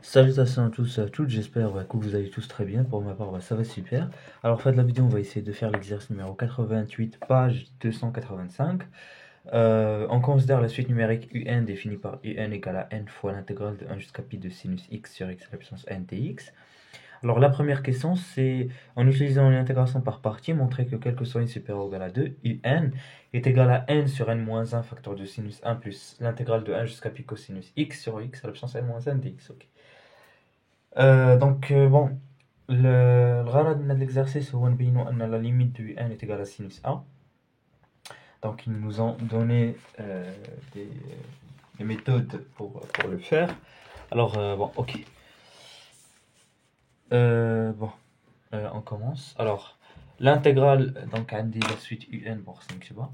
Salutations à tous et à toutes, j'espère que vous allez tous très bien. Pour ma part, ça va super. Alors, fin de la vidéo, on va essayer de faire l'exercice numéro 88, page 285. On considère la suite numérique un définie par un égale à n fois l'intégrale de 1 jusqu'à pi de sinus x sur x à la puissance n dx. Alors, la première question, c'est en utilisant l'intégration par partie, montrer que quel que soit n supérieur ou égal à 2, un est égal à n sur n moins 1 facteur de sinus 1 plus l'intégrale de 1 jusqu'à pi cosinus x sur x à la puissance n moins 1 dx. Ok. Bon, الغرض من l'exercice هو نبينوا أن la limite de n est égale à sinus a. Donc ils nous ont donné des méthodes pour le faire. Alors bon, ok. On commence. Alors l'intégrale, donc عندي la suite un pour 5 je sais pas.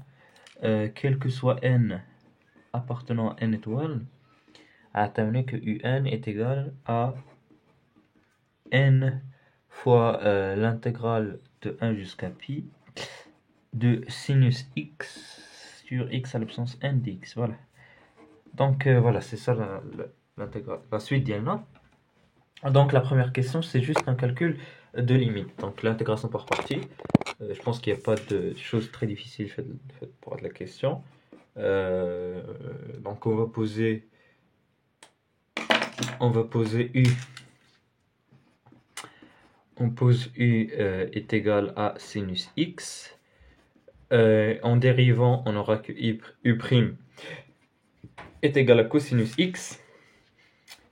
Quel que soit n appartenant à n étoile, à terminer que un est égal à n fois l'intégrale de 1 jusqu'à pi de sinus x sur x à la puissance n dx. Voilà. Donc voilà, c'est ça l'intégrale. La suite d'Yelna. Donc la première question, c'est juste un calcul de limite. Donc l'intégration par partie. Je pense qu'il n'y a pas de choses très difficiles faites pour la question. Donc on va poser u. On pose u est égal à sinus x. En dérivant, on aura que u' est égal à cosinus x.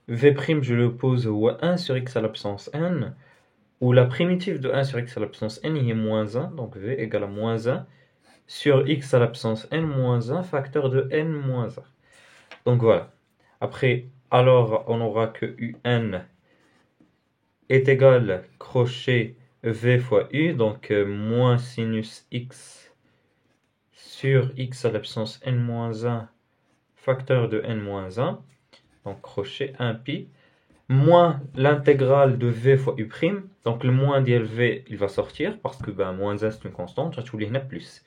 V', je le pose au 1 sur x à la puissance n, où la primitive de 1 sur x à la puissance n est moins 1, donc v égale à moins 1 sur x à la puissance n moins 1 facteur de n moins 1. Donc voilà. Après, alors on aura que un est égal crochet v fois u, donc moins sinus x sur x à la puissance n-1 facteur de n-1, donc crochet 1 pi, moins l'intégrale de v fois u', donc le moins d'lv il va sortir, parce que moins 1 c'est une constante, tu as plus.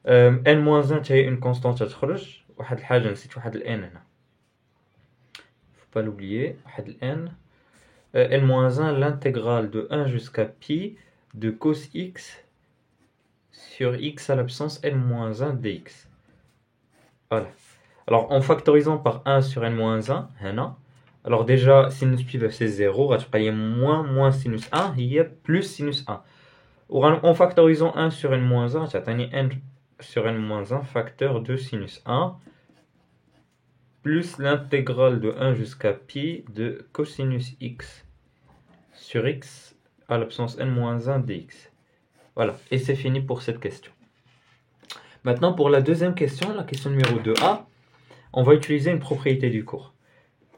n-1 c'est une constante, tu تخرج واحد الحاجة نسيت واحد n هنا. Faut pas l'oublier, واحد n. n-1 l'intégrale de 1 jusqu'à pi de cos x sur x à la puissance n-1 dx. Voilà. Alors en factorisant par 1 sur n-1, alors déjà sinus pi c'est 0, il y a moins sinus 1, il y a plus sinus 1. En factorisant 1 sur n-1, tu as n sur n-1 facteur de sinus 1 plus l'intégrale de 1 jusqu'à pi de cosinus x sur x à la puissance n-1 dx. Voilà, et c'est fini pour cette question. Maintenant, pour la deuxième question, la question numéro 2a, on va utiliser une propriété du cours.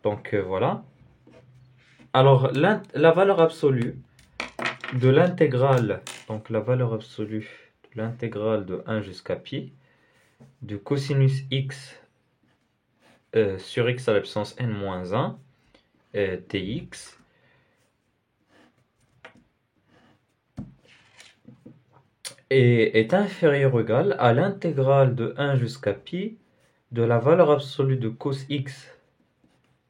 Donc voilà. Alors, la valeur absolue de l'intégrale, donc la valeur absolue de l'intégrale de 1 jusqu'à pi de cosinus x sur x à la puissance n-1 dx est inférieur ou égal à l'intégrale de 1 jusqu'à pi de la valeur absolue de cos x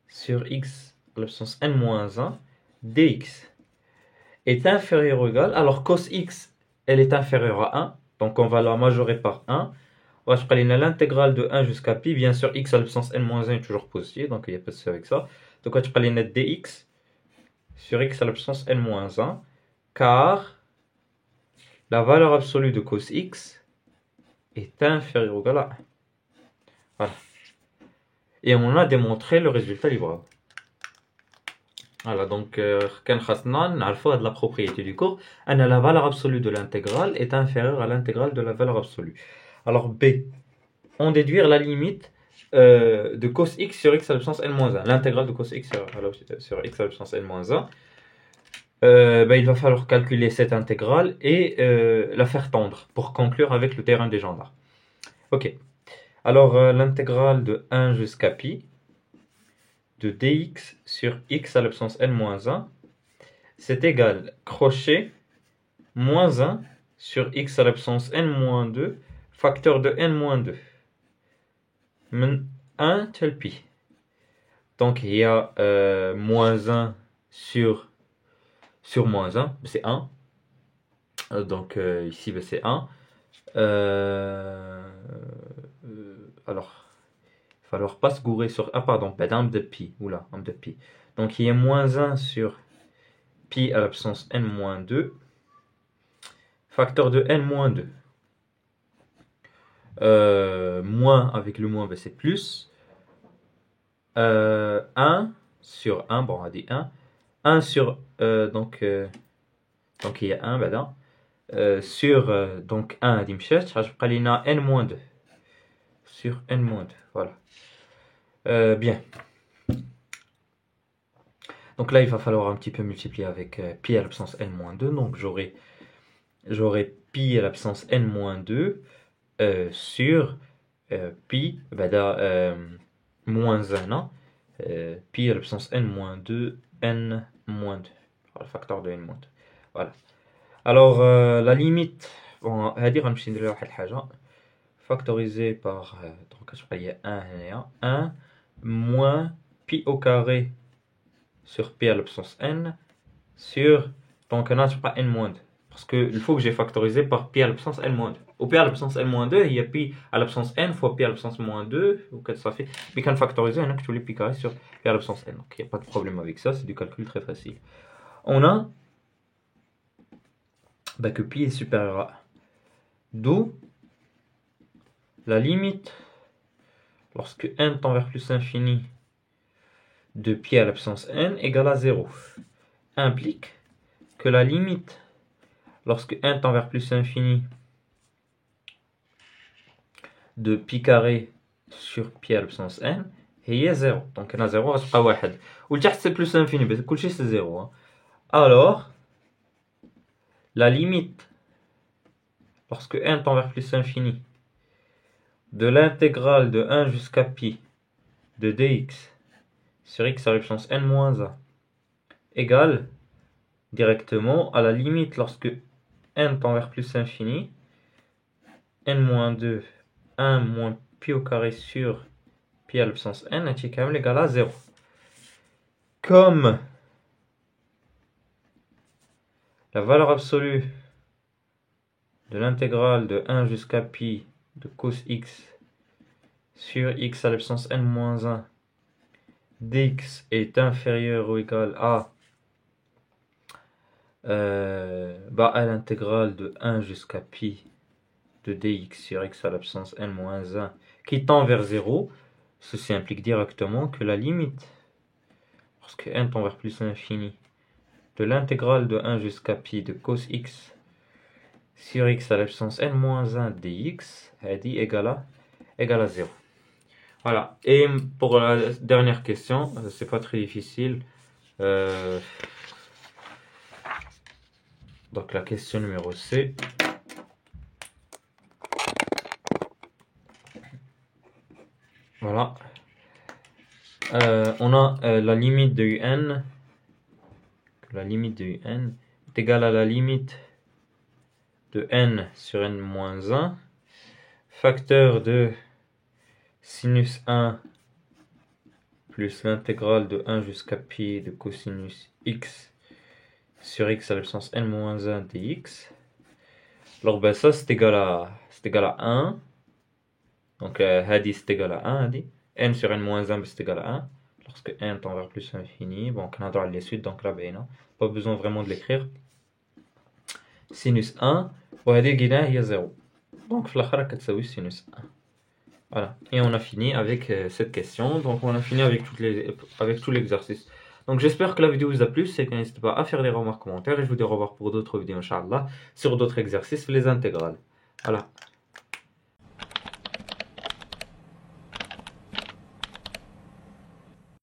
sur x à la puissance n-1 dx est inférieur ou égal, alors cos x elle est inférieure à 1, donc on va la majorer par 1. L'intégrale de 1 jusqu'à pi, bien sûr x à la puissance n-1 est toujours positif, donc il n'y a pas de souci avec ça. Donc on va dx sur x à la puissance n-1, car la valeur absolue de cos x est inférieure ou égale à 1. Voilà. Et on a démontré le résultat libre. Voilà, donc la propriété du cours, la valeur absolue de l'intégrale est inférieure à l'intégrale de la valeur absolue. Alors B, on déduire la limite de cos x sur x à la puissance n-1. L'intégrale de cos x sur x à la puissance n-1. Il va falloir calculer cette intégrale et la faire tendre pour conclure avec le théorème des gendarmes. Ok. Alors l'intégrale de 1 jusqu'à pi de dx sur x à la puissance n-1, c'est égal crochet moins 1 sur x à la puissance n-2 facteur de n-2. 1 tel pi. Donc il y a moins 1 sur moins 1, c'est 1. Donc ici ben, c'est 1. Alors, il va falloir pas se gourer sur... Ah pardon, pas d'âme de pi. Oula, âme de pi. Donc il y a moins 1 sur pi à la puissance n moins 2. Facteur de n moins 2. Moins avec le moins, ben, c'est plus. 1 sur 1, bon on a dit 1. 1 sur... donc il y a 1, ben là. Sur donc 1 هذه مشات غتبقى لينا n moins 2 sur n moins 2, voilà. Bien, donc là il va falloir un petit peu multiplier avec pi à la puissance n moins 2, donc j'aurai pi à la puissance n moins 2 sur pi moins 1, hein, pi à la puissance n moins 2 n moins 2, le facteur de n moins 2, voilà. Alors la limite, bon, هذه غنمشي ندير واحد الحاجه factorisé par donc il y a 1 moins pi au carré sur pi à la puissance n sur donc on a pas n moins 2 parce que il faut que j'ai factorisé par pi à la puissance n moins 2. Au pi à la puissance n moins 2 il y a pi à la puissance n fois pi à la puissance moins 2 ou que ça fait mais quand factoriser on a que tous les pi carré sur pi à la puissance n, donc il n'y a pas de problème avec ça, c'est du calcul très facile. On a que pi est supérieur à 1, d'où la limite lorsque n tend vers plus infini de pi à la puissance n égale à 0 implique que la limite lorsque n tend vers plus infini de pi carré sur pi à la puissance n هي 0. Donc هنا 0 غتبقى 1 ولتحت c'est plus infini بس كلشي c'est 0, hein. Alors la limite lorsque n tend vers plus infini de l'intégrale de 1 jusqu'à pi de dx sur x à la puissance n moins 1 égale directement à la limite lorsque n tend vers plus infini n moins 2 1 moins pi au carré sur pi à la puissance n est égal à 0. Comme la valeur absolue de l'intégrale de 1 jusqu'à pi de cos x sur x à la puissance n moins 1 dx est inférieur ou égal à l'intégrale de 1 jusqu'à pi de dx sur x à la puissance n moins 1 qui tend vers 0, ceci implique directement que la limite lorsque n tend vers plus infini de l'intégrale de 1 jusqu'à pi de cos x sur x à la puissance n moins 1 dx est égale à 0. Voilà, et pour la dernière question, c'est pas très difficile. Donc la question numéro C. Voilà. On a la limite de un. La limite de un est égale à la limite de n sur n moins 1. Facteur de sinus 1 plus l'intégrale de 1 jusqu'à pi de cosinus x sur x à la puissance n moins 1 dx. Alors ben ça c'est égal à 1. Donc hadi c'est égal à 1, hadi. N sur n moins 1 c'est égal à 1. Lorsque n tend vers plus infini, bon on a droit à les suites, donc là ben pas besoin vraiment de l'écrire. Sinus 1 وهذه لقيناه هي 0. Donc في الآخر كتساوي sinus 1. Voilà, et on a fini avec cette question. Donc on a fini avec tout l'exercice. Donc j'espère que la vidéo vous a plu. C'est n'hésitez pas à faire des remarques, commentaires, et je vous dis au revoir pour d'autres vidéos, Inch'Allah, sur d'autres exercices, les intégrales. Voilà.